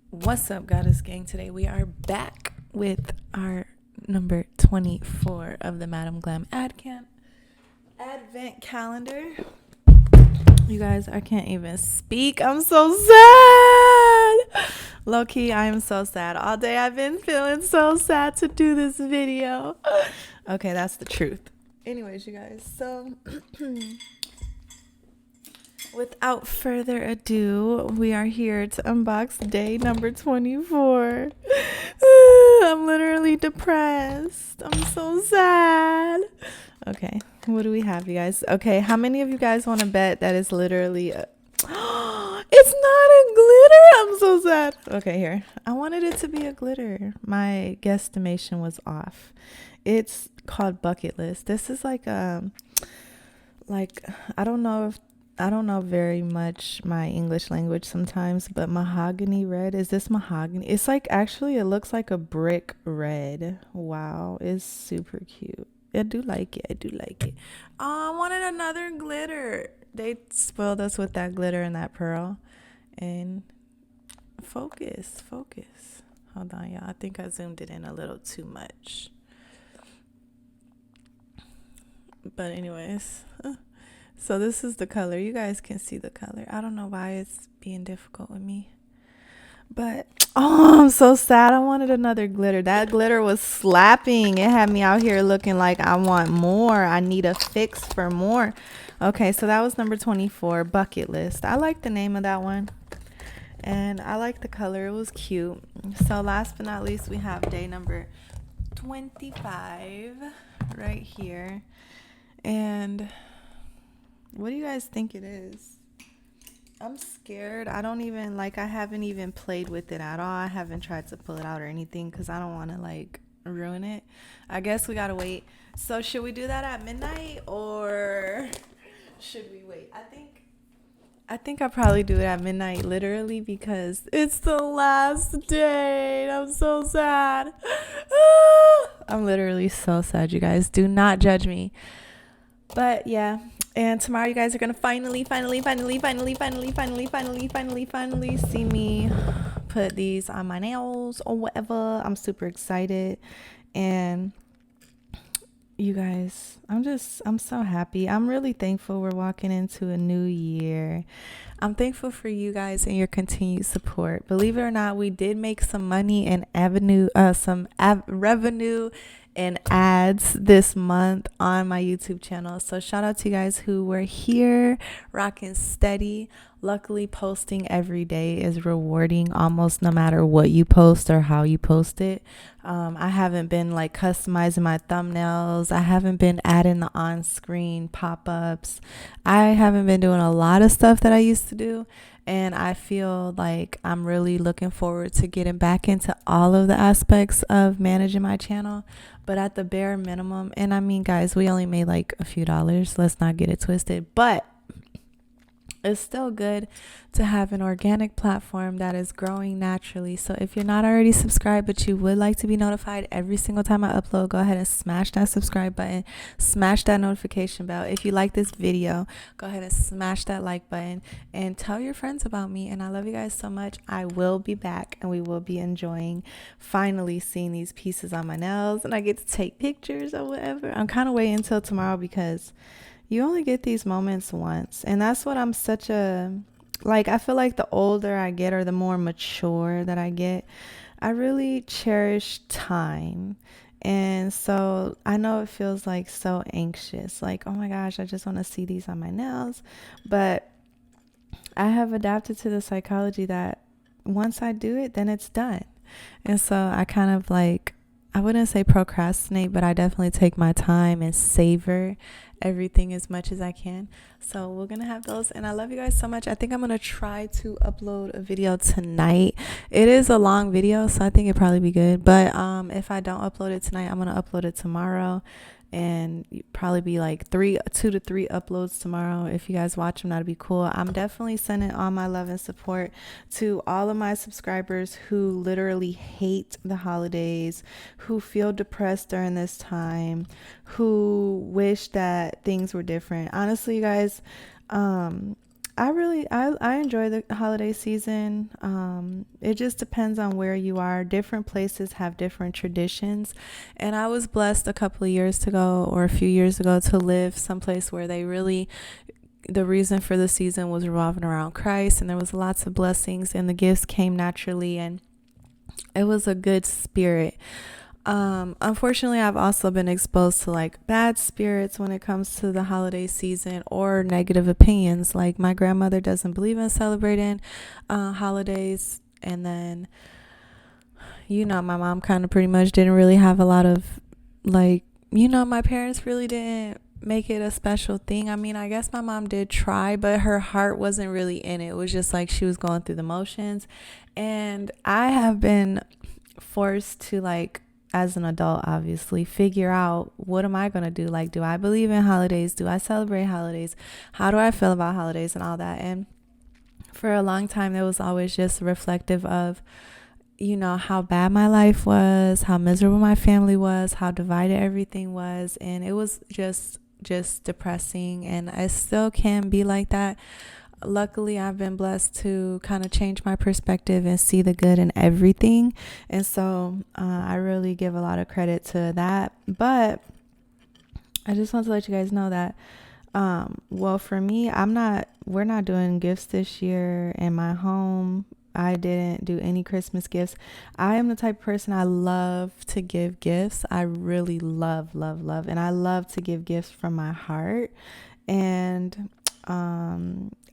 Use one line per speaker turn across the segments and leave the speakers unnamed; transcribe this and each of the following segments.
What's up, Goddess Gang? Today we are back with our number 24 of the Madam Glam Advent calendar. You guys, I can't even speak. I'm so sad. Low key, I am so sad. All day I've been feeling so sad to do this video. Okay, that's the truth. Anyways, you guys, so without further ado, we are here to unbox day number 24. I'm literally depressed. I'm so sad. Okay, what do we have, you guys? Okay, how many of you guys want to bet that it's literally a... It's not a glitter. I'm so sad. Okay, here. I wanted it to be a glitter. My guesstimation was off. It's called Bucket List. This is like I don't know very much my English language sometimes, but mahogany red. Is this mahogany? It's like, actually, it looks like a brick red. Wow, it's super cute. I do like it. Oh, I wanted another glitter. They spoiled us with that glitter and that pearl. And focus. Hold on, y'all. I think I zoomed it in a little too much. But anyways, so this is the color. You guys can see the color. I don't know why it's being difficult with me. But, oh, I'm so sad. I wanted another glitter. That glitter was slapping. It had me out here looking like I want more. I need a fix for more. Okay, so that was number 24, Bucket List. I like the name of that one. And I like the color. It was cute. So last but not least, we have day number 25 right here. And what do you guys think it is? I'm scared. I haven't even played with it at all. I haven't tried to pull it out or anything because I don't want to ruin it. I guess we gotta wait. So should we do that at midnight or should we wait? I think I'll probably do it at midnight, literally, because it's the last day. I'm so sad. I'm literally so sad, you guys. Do not judge me. But yeah. And tomorrow you guys are going to finally see me put these on my nails or whatever. I'm super excited. And you guys, I'm so happy. I'm really thankful we're walking into a new year. I'm thankful for you guys and your continued support. Believe it or not, we did make some money and revenue and ads this month on my YouTube channel. So shout out to you guys who were here rocking steady. Luckily, posting every day is rewarding almost no matter what you post or how you post it. I haven't been customizing my thumbnails. I haven't been adding the on-screen pop-ups. I haven't been doing a lot of stuff that I used to do. And I feel like I'm really looking forward to getting back into all of the aspects of managing my channel. But at the bare minimum, and I mean, guys, we only made a few dollars. Let's not get it twisted. But it's still good to have an organic platform that is growing naturally. So if you're not already subscribed, but you would like to be notified every single time I upload, go ahead and smash that subscribe button, smash that notification bell. If you like this video, go ahead and smash that like button and tell your friends about me. And I love you guys so much. I will be back and we will be enjoying finally seeing these pieces on my nails and I get to take pictures or whatever. I'm kind of waiting until tomorrow because you only get these moments once. And that's what I'm I feel like the older I get or the more mature that I get, I really cherish time. And so I know it feels so anxious. Oh my gosh, I just want to see these on my nails. But I have adapted to the psychology that once I do it, then it's done. And so I kind of I wouldn't say procrastinate, but I definitely take my time and savor everything as much as I can. So we're gonna have those, and I love you guys so much. I think I'm gonna try to upload a video tonight. It is a long video, so I think it'd probably be good, but if I don't upload it tonight, I'm gonna upload it tomorrow, and probably be 2 to 3 uploads tomorrow. If you guys watch them, that'd be cool. I'm definitely sending all my love and support to all of my subscribers who literally hate the holidays, who feel depressed during this time, who wish that things were different. Honestly, you guys, I enjoy the holiday season. It just depends on where you are. Different places have different traditions, and I was blessed a couple of years ago or a few years ago to live someplace where the reason for the season was revolving around Christ, and there was lots of blessings, and the gifts came naturally, and it was a good spirit. Unfortunately, I've also been exposed to like bad spirits when it comes to the holiday season, or negative opinions. Like my grandmother doesn't believe in celebrating holidays, and then my mom kind of pretty much didn't really have a lot of like, my parents really didn't make it a special thing. I mean, I guess my mom did try, but her heart wasn't really in it. It was just like she was going through the motions. And I have been forced to, like, as an adult, obviously figure out, what am I going to do? Like, do I believe in holidays? Do I celebrate holidays? How do I feel about holidays and all that? And for a long time, it was always just reflective of, how bad my life was, how miserable my family was, how divided everything was. And it was just depressing, and it still can be like that. Luckily, I've been blessed to kind of change my perspective and see the good in everything. And so I really give a lot of credit to that. But I just want to let you guys know that, for me, we're not doing gifts this year in my home. I didn't do any Christmas gifts. I am the type of person, I love to give gifts. I really love, and I love to give gifts from my heart. And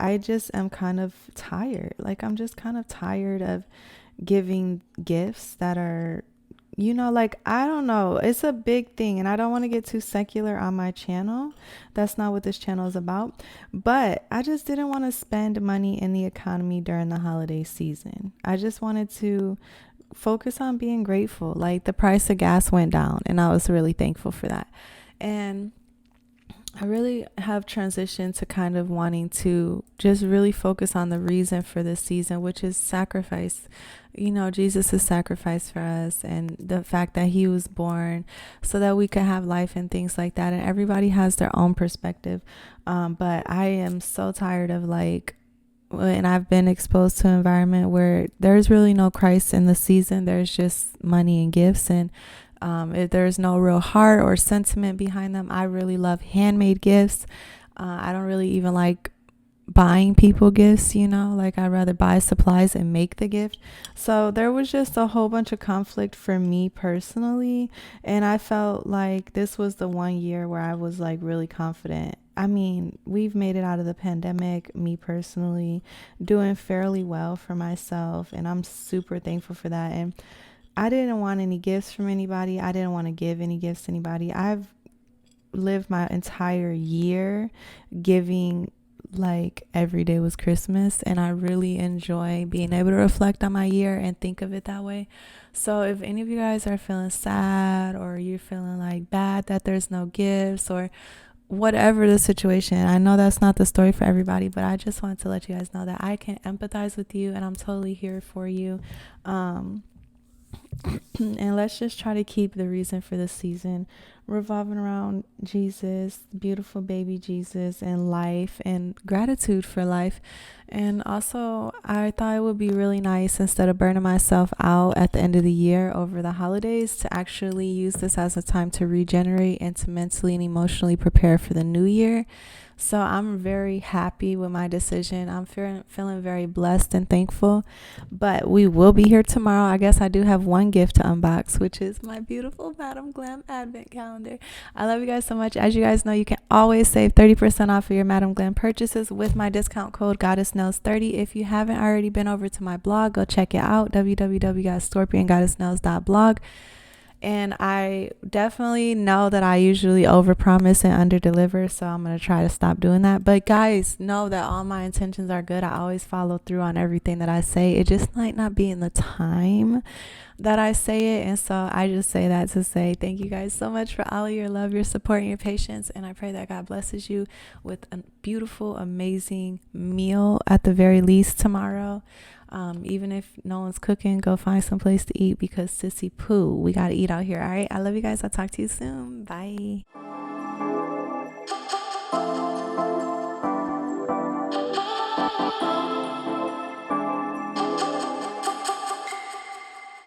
I just am kind of tired. Like, I'm just kind of tired of giving gifts that are, like, I don't know. It's a big thing, and I don't want to get too secular on my channel. That's not what this channel is about. But I just didn't want to spend money in the economy during the holiday season. I just wanted to focus on being grateful. Like, the price of gas went down, and I was really thankful for that. And I really have transitioned to kind of wanting to just really focus on the reason for this season, which is sacrifice. Jesus' sacrifice for us, and the fact that he was born so that we could have life and things like that. And everybody has their own perspective. But I am so tired of, like, and I've been exposed to an environment where there's really no Christ in the season. There's just money and gifts, and if there's no real heart or sentiment behind them. I really love handmade gifts. I don't really even like buying people gifts, like, I'd rather buy supplies and make the gift. So there was just a whole bunch of conflict for me personally, and I felt like this was the one year where I was, like, really confident. I mean, we've made it out of the pandemic, me personally, doing fairly well for myself, and I'm super thankful for that. And I didn't want any gifts from anybody. I didn't want to give any gifts to anybody. I've lived my entire year giving, like, every day was Christmas, and I really enjoy being able to reflect on my year and think of it that way. So if any of you guys are feeling sad, or you're feeling like bad that there's no gifts, or whatever the situation, I know that's not the story for everybody, but I just wanted to let you guys know that I can empathize with you, and I'm totally here for you. And let's just try to keep the reason for the season revolving around Jesus, beautiful baby Jesus, and life, and gratitude for life. And also, I thought it would be really nice, instead of burning myself out at the end of the year over the holidays, to actually use this as a time to regenerate and to mentally and emotionally prepare for the new year. So I'm very happy with my decision. I'm feeling very blessed and thankful. But we will be here tomorrow. I guess I do have one gift to unbox, which is my beautiful Madam Glam advent calendar. I love you guys so much. As you guys know, you can always save 30% off of your Madam Glam purchases with my discount code GoddessNails30. If you haven't already been over to my blog, go check it out, www.scorpiongoddessnails.blog. And I definitely know that I usually overpromise and underdeliver, so I'm going to try to stop doing that. But guys, know that all my intentions are good. I always follow through on everything that I say. It just might not be in the time that I say it. And so I just say that to say thank you guys so much for all of your love, your support, and your patience. And I pray that God blesses you with a beautiful, amazing meal at the very least tomorrow. Even if no one's cooking, go find some place to eat, because sissy poo, we got to eat out here. All right. I love you guys. I'll talk to you soon. Bye.